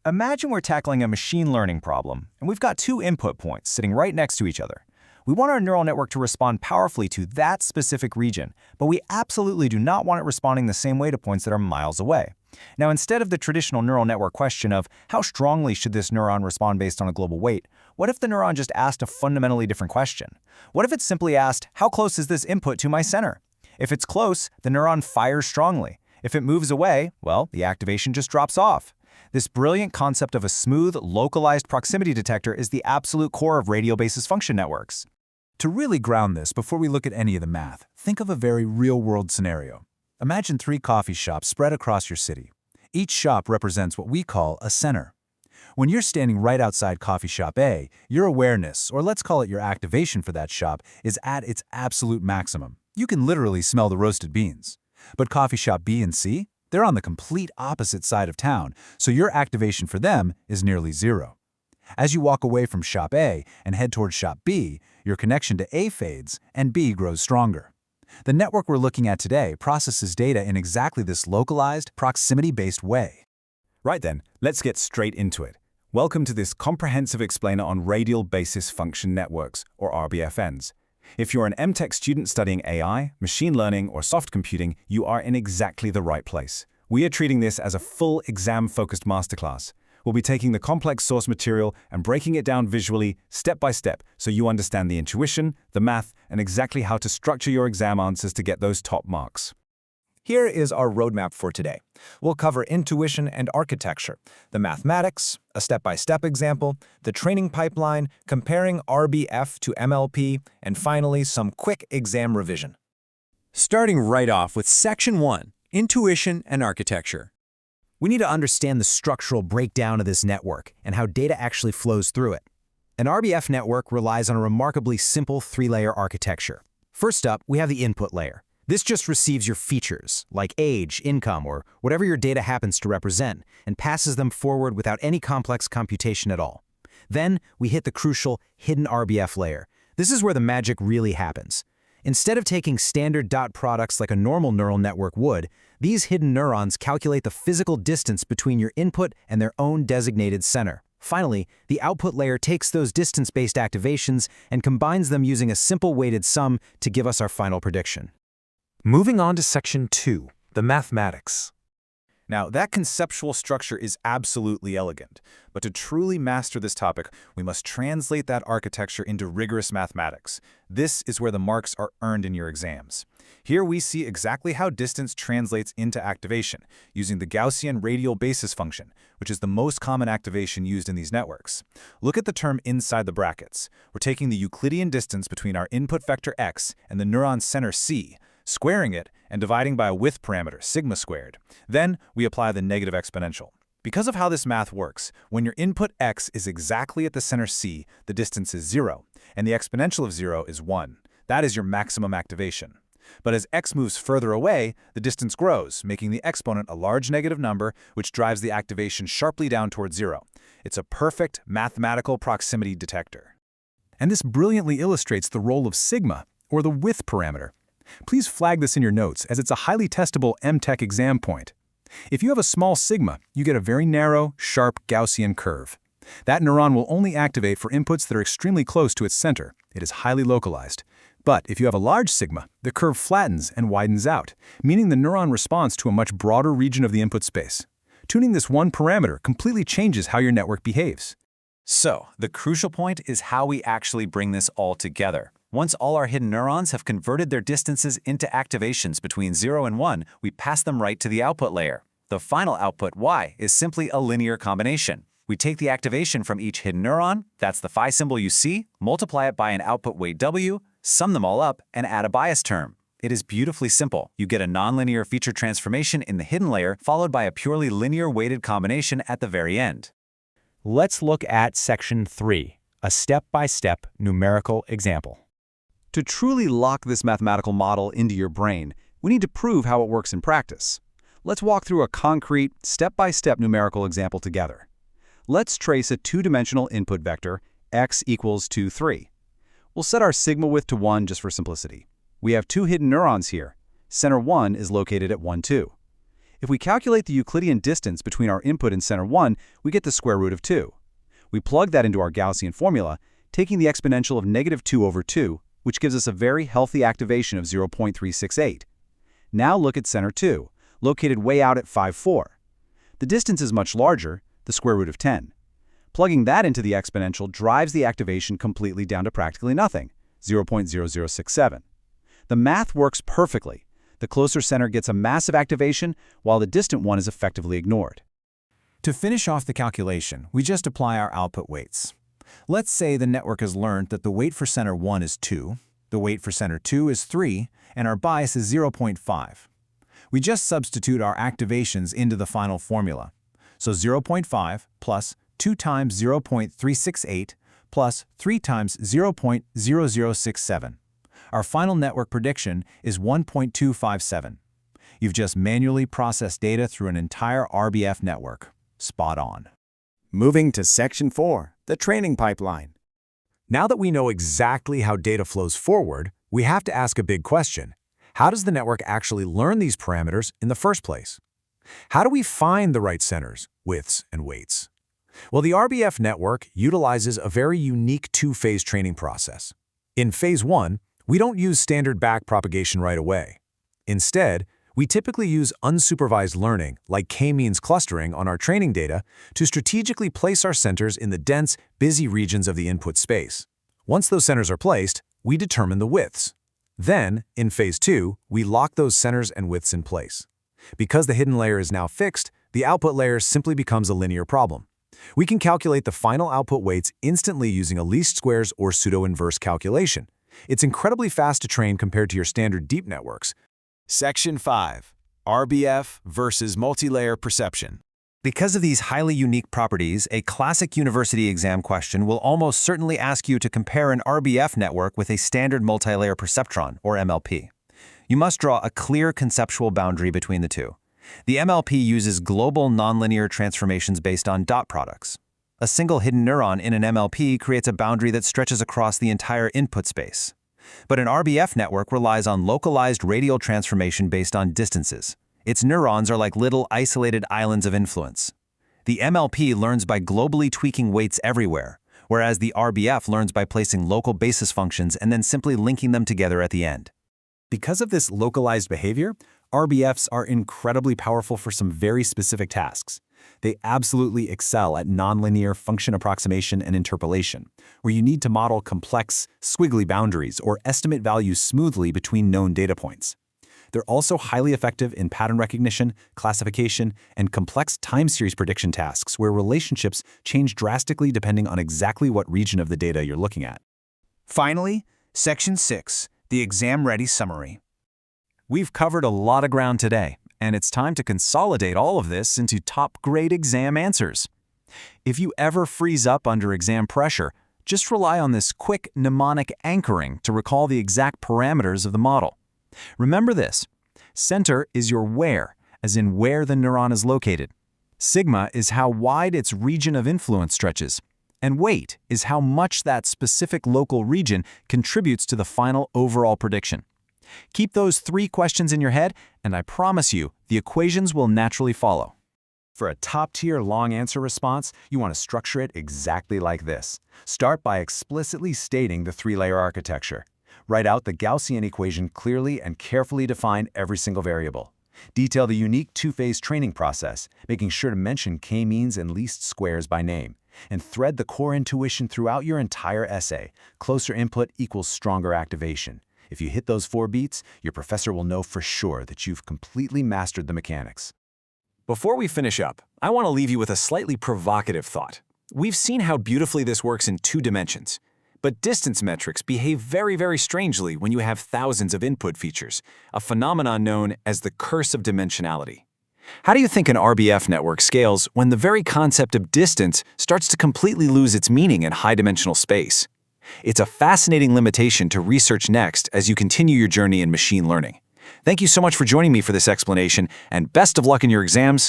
Imagine we're tackling a machine learning problem, and we've got two input points sitting right next to each other. We want our neural network to respond powerfully to that specific region, but we absolutely do not want it responding the same way to points that are miles away. Now, instead of the traditional neural network question of how strongly should this neuron respond based on a global weight, what if the neuron just asked a fundamentally different question? What if it simply asked, how close is this input to my center? If it's close, the neuron fires strongly. If it moves away, well, the activation just drops off. This brilliant concept of a smooth, localized proximity detector is the absolute core of radial basis function networks. To really ground this before we look at any of the math, think of a very real-world scenario. Imagine 3 coffee shops spread across your city. Each shop represents what we call a center. When you're standing right outside coffee shop A, your awareness, or let's call it your activation for that shop, is at its absolute maximum. You can literally smell the roasted beans. But coffee shop B and C? They're on the complete opposite side of town, so your activation for them is nearly zero. As you walk away from shop A and head towards shop B, your connection to A fades and B grows stronger. The network we're looking at today processes data in exactly this localized, proximity-based way. Right then, let's get straight into it. Welcome to this comprehensive explainer on radial basis function networks, or RBFNs. If you're an M.Tech student studying AI, machine learning, or soft computing, you are in exactly the right place. We are treating this as a full exam-focused masterclass. We'll be taking the complex source material and breaking it down visually, step by step, so you understand the intuition, the math, and exactly how to structure your exam answers to get those top marks. Here is our roadmap for today. We'll cover intuition and architecture, the mathematics, a step-by-step example, the training pipeline, comparing RBF to MLP, and finally, some quick exam revision. Starting right off with Section 1, Intuition and Architecture. We need to understand the structural breakdown of this network and how data actually flows through it. An RBF network relies on a remarkably simple 3-layer architecture. First up, we have the input layer. This just receives your features, like age, income, or whatever your data happens to represent, and passes them forward without any complex computation at all. Then, we hit the crucial hidden RBF layer. This is where the magic really happens. Instead of taking standard dot products like a normal neural network would, these hidden neurons calculate the physical distance between your input and their own designated center. Finally, the output layer takes those distance-based activations and combines them using a simple weighted sum to give us our final prediction. Moving on to Section 2, the mathematics. Now, that conceptual structure is absolutely elegant, but to truly master this topic, we must translate that architecture into rigorous mathematics. This is where the marks are earned in your exams. Here we see exactly how distance translates into activation, using the Gaussian radial basis function, which is the most common activation used in these networks. Look at the term inside the brackets. We're taking the Euclidean distance between our input vector x and the neuron center C, squaring it, and dividing by a width parameter, sigma squared. Then, we apply the negative exponential. Because of how this math works, when your input x is exactly at the center C, the distance is 0, and the exponential of 0 is 1. That is your maximum activation. But as x moves further away, the distance grows, making the exponent a large negative number, which drives the activation sharply down towards 0. It's a perfect mathematical proximity detector. And this brilliantly illustrates the role of sigma, or the width parameter. Please flag this in your notes, as it's a highly testable M.Tech exam point. If you have a small sigma, you get a very narrow, sharp Gaussian curve. That neuron will only activate for inputs that are extremely close to its center. It is highly localized. But if you have a large sigma, the curve flattens and widens out, meaning the neuron responds to a much broader region of the input space. Tuning this one parameter completely changes how your network behaves. So, the crucial point is how we actually bring this all together. Once all our hidden neurons have converted their distances into activations between 0 and 1, we pass them right to the output layer. The final output, y, is simply a linear combination. We take the activation from each hidden neuron, that's the phi symbol you see, multiply it by an output weight w, sum them all up, and add a bias term. It is beautifully simple. You get a nonlinear feature transformation in the hidden layer, followed by a purely linear weighted combination at the very end. Let's look at Section 3, a step-by-step numerical example. To truly lock this mathematical model into your brain, we need to prove how it works in practice. Let's walk through a concrete, step-by-step numerical example together. Let's trace a two-dimensional input vector, x equals 2, 3. We'll set our sigma width to 1 just for simplicity. We have two hidden neurons here. Center 1 is located at 1, 2. If we calculate the Euclidean distance between our input and center 1, we get the square root of 2. We plug that into our Gaussian formula, taking the exponential of -2 over 2, which gives us a very healthy activation of 0.368. Now look at center 2, located way out at 5, 4. The distance is much larger, the square root of 10. Plugging that into the exponential drives the activation completely down to practically nothing, 0.0067. The math works perfectly. The closer center gets a massive activation, while the distant one is effectively ignored. To finish off the calculation, we just apply our output weights. Let's say the network has learned that the weight for center 1 is 2, the weight for center 2 is 3, and our bias is 0.5. We just substitute our activations into the final formula. So 0.5 plus 2 times 0.368 plus 3 times 0.0067. Our final network prediction is 1.257. You've just manually processed data through an entire RBF network. Spot on. Moving to Section 4, the training pipeline. Now that we know exactly how data flows forward, we have to ask a big question. How does the network actually learn these parameters in the first place? How do we find the right centers, widths, and weights? Well, the RBF network utilizes a very unique two-phase training process. In Phase 1, we don't use standard backpropagation right away. Instead, we typically use unsupervised learning, like k-means clustering on our training data, to strategically place our centers in the dense, busy regions of the input space. Once those centers are placed, we determine the widths. Then, in Phase 2, we lock those centers and widths in place. Because the hidden layer is now fixed, the output layer simply becomes a linear problem. We can calculate the final output weights instantly using a least squares or pseudo-inverse calculation. It's incredibly fast to train compared to your standard deep networks. Section 5, RBF versus multilayer perception. Because of these highly unique properties, a classic university exam question will almost certainly ask you to compare an RBF network with a standard multilayer perceptron, or MLP. You must draw a clear conceptual boundary between the two. The MLP uses global nonlinear transformations based on dot products. A single hidden neuron in an MLP creates a boundary that stretches across the entire input space. But an RBF network relies on localized radial transformation based on distances. Its neurons are like little isolated islands of influence. The MLP learns by globally tweaking weights everywhere, whereas the RBF learns by placing local basis functions and then simply linking them together at the end. Because of this localized behavior, RBFs are incredibly powerful for some very specific tasks. They absolutely excel at nonlinear function approximation and interpolation, where you need to model complex, squiggly boundaries or estimate values smoothly between known data points. They're also highly effective in pattern recognition, classification, and complex time series prediction tasks where relationships change drastically depending on exactly what region of the data you're looking at. Finally, Section 6, the exam-ready summary. We've covered a lot of ground today, and it's time to consolidate all of this into top-grade exam answers. If you ever freeze up under exam pressure, just rely on this quick mnemonic anchoring to recall the exact parameters of the model. Remember this: center is your where, as in where the neuron is located. Sigma is how wide its region of influence stretches. And weight is how much that specific local region contributes to the final overall prediction. Keep those 3 questions in your head, and I promise you, the equations will naturally follow. For a top-tier long answer response, you want to structure it exactly like this. Start by explicitly stating the 3-layer architecture. Write out the Gaussian equation clearly and carefully define every single variable. Detail the unique two-phase training process, making sure to mention k-means and least squares by name. And thread the core intuition throughout your entire essay. Closer input equals stronger activation. If you hit those 4 beats, your professor will know for sure that you've completely mastered the mechanics. Before we finish up, I want to leave you with a slightly provocative thought. We've seen how beautifully this works in 2 dimensions. But distance metrics behave very, very strangely when you have thousands of input features, a phenomenon known as the curse of dimensionality. How do you think an RBF network scales when the very concept of distance starts to completely lose its meaning in high-dimensional space? It's a fascinating limitation to research next as you continue your journey in machine learning. Thank you so much for joining me for this explanation, and best of luck in your exams.